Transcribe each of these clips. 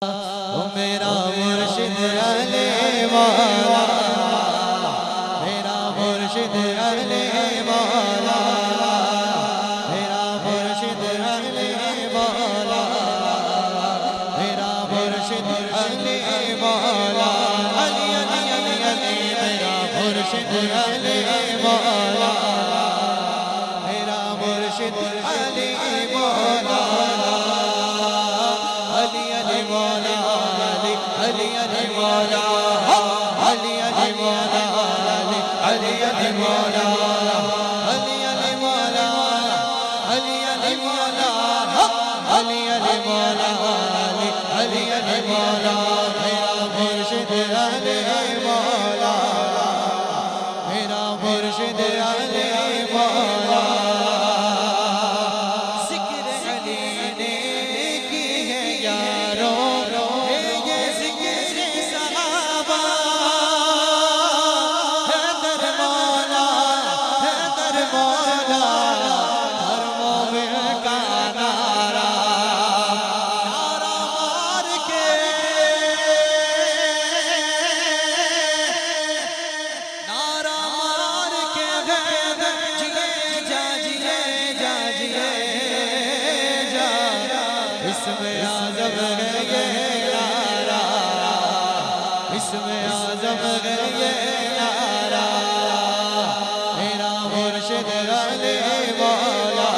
मेरा मुर्शिद अली मौला, मेरा मुर्शिद अली मौला, मेरा मुर्शिद अली मौला, मेरा मुर्शिद अली मौला, अली अली अली अली मेरा मुर्शिद अली मौला, मेरा मुर्शिद अली मौला, अली अली मौला, अली अली मौला, अली अली मौला, अली अली मौला, अली अली मौला, अली अली मौला, अली अली मौला, अली अली मौला, मेरा मुर्शिद अली मौला, मेरा मुर्शिद अली मौला। जिक्र अली ने की है यारों, ये जिक्र सहाबा, हैदर मौला, हैदर मौला, हर मोमिन का नारा, नारा मार के, नारा मार के हैदर जिए जा, जिए जा, जिए जा, इसमें आज़म है ये नारा, इसमें आज़म है ये नारा, मेरा मुर्शिद अली मौला,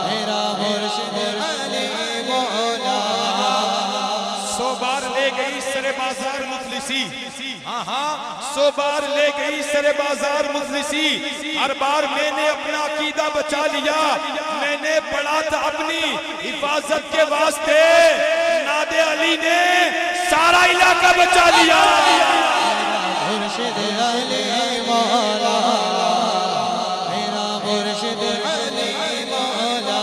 मेरा मुर्शिद अली मौला। 100 बार ले गई सरे बाजार मुफलिसी, हाँ हाँ 100 बार ले गई सरे बाजार मुफलिसी, हर बार मैंने अपना अकीदा बचा लिया, मैंने पढ़ा था अपनी हिफाजत के वास्ते, नादे अली ने सारा इलाका बचा लिया। मुर्शिद अली मौला, मेरा मुर्शिद अली मौला।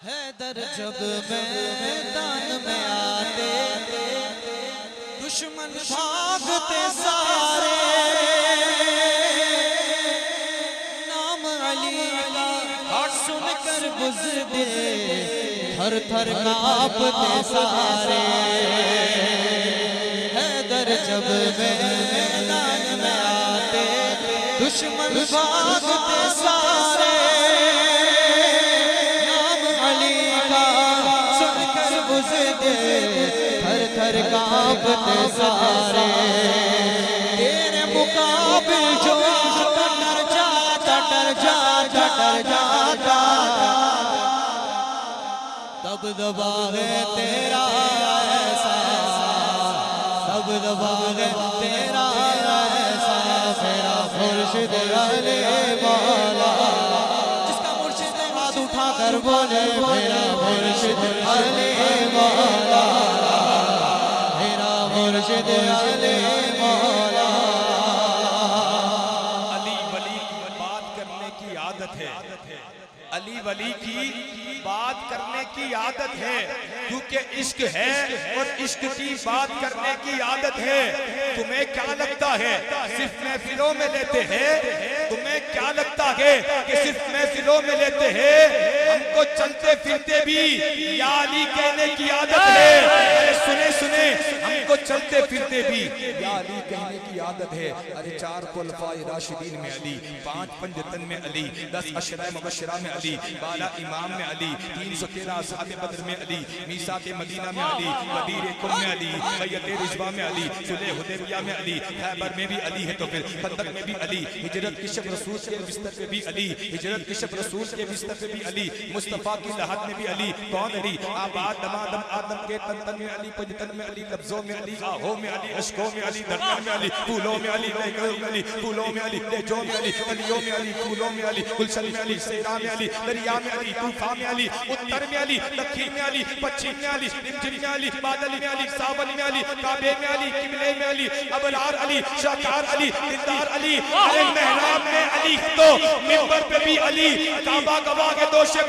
हैदर जब मैदान में आते, दुश्मन भागते सारे, नाम अली का सुनकर बुज़दिल थर थर कांपते सारे। हैदर जब मैदान में आते, दुश्मन भागते सारे, नाम अली का सुनकर बुज़दिल थर थर कांपते सारे। तेरे मुकाबिल जो डर जाता, डर जाता, डर जाता, तब दबा है तेरा ऐसा, तब दबा है तेरा ऐसा, मेरा मुर्शिद अली मौला। जिसका मुर्शिद हाथ उठा कर बोले, मेरा मुर्शिद अली मौला, मेरा मुर्शिद अली मौला। अली वली की बात करने की आदत है, अली वली की बात करने की आदत है, क्योंकि इश्क है और इश्क की बात करने की आदत है। तुम्हें क्या लगता है सिर्फ महफिलों में लेते हैं, तुम्हें क्या लगता है कि सिर्फ महफिलों में लेते हैं, हमको चलते फिरते भी या अली कहने की आदत है। अरे सुने सुने, हमको चलते फिरते भी या अली कहने की आदत है। अरे 4 खुलफाए राशिदीन में अली, 5 पंजतन में अली, 10 अशरा मुबशरा में अली, 12 इमाम में अली, 313 असहाबे बदर में अली, मीसा के मदीना में अली, गदीर कुम में अली, बैयत रिज़वा में अली, सुलह हुदैबिया में अली, खैबर में भी अली है तो फिर खंदक में भी अली, हिजरत की शब रसूल के बिस्तर पे भी अली, हिजरत की शब रसूल के बिस्तर पे भी अली, मुस्तफा की लहद में भी अली। कौन अली? आबाद दमादम आदम के तन तन में अली, पंजतन में अली, कब्जों में अली, आहों में अली, अश्कों में अली, धरतियों में अली, फूलों में अली, लहरों में अली, फूलों में अली, लहजों में अली, गलियों में अली, फूलों में अली, गुलशन में अली, सेरा में अली, दरिया में अली, तूफान में अली, उत्तर में अली, दक्षिण में अली, पश्चिम में अली, रिमझिम में अली, बादल में अली, सावन में अली, काबे में अली, किबले में अली, अबरार अली, शाकार अली, दिलदार अली। अरे मेहराब में अली तो मिंबर पे भी अली, काबा गवाह के दोषे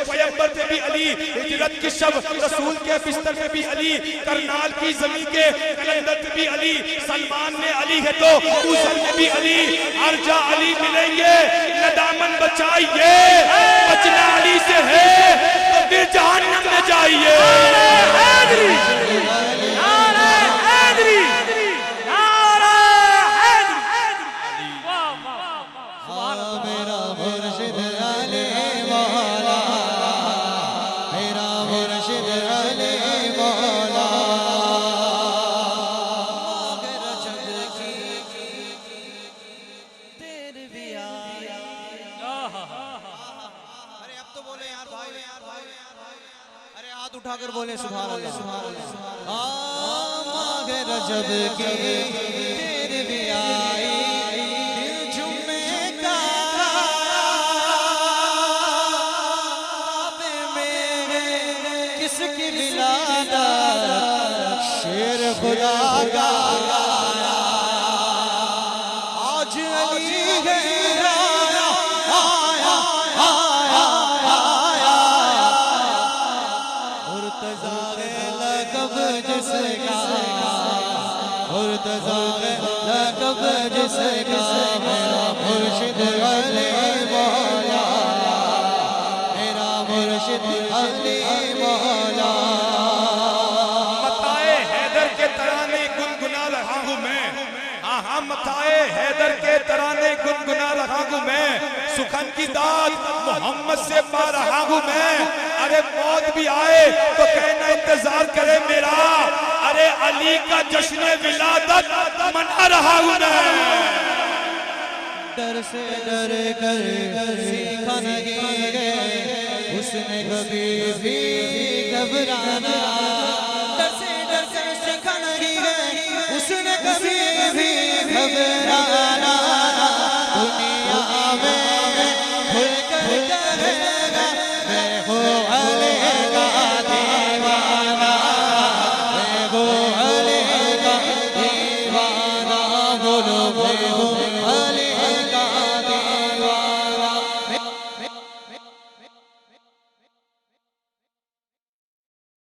पैगंबर पे भी अली, हिजरत की शब रसूल के बिस्तर पे भी अली, करनाल की जमीन के कलंदर में भी अली, सलमान में अली है तो ऊसर में भी अली, हर जा अली मिलेंगे, नदामन बचाइए, बचना अली से है तो फिर जहन्नम में जाइए। मेरा मुर्शिद अली मौला, मेरा मुर्शिद अली मौला, तेरे भी आया। अरे अब तो बोले यार भाई, अरे हाथ उठाकर बोले सुभान अल्लाह, सुभान अल्लाह। मागे रजब की तेरे भी आई, किसकी विलादत शेर खुदा का आज अली है आया, आया, आया, आया, मुर्तज़ा लक़ब जिसका, मुर्तज़ा लक़ब जिसका, मेरा मुर्शिद अली मौला, मेरा मुर्शिद अली मौला। मताए हैदर के तराने गुनगुना रहा हूँ मैं, हाँ हाँ मताए हैदर के तराने गुनगुना रहा हूँ मैं, सुखन की दाद मोहम्मद से पा रहा हूँ मैं। अरे मौत भी आए तो कहना इंतजार करे मेरा, अरे अली का जश्न विलादत मना रहा हूँ मैं। डर से डर कर सीखा नहीं है उसने कभी भी घबराना, डर से सीखा नहीं है उसने कभी भी घबराना। दुनिया में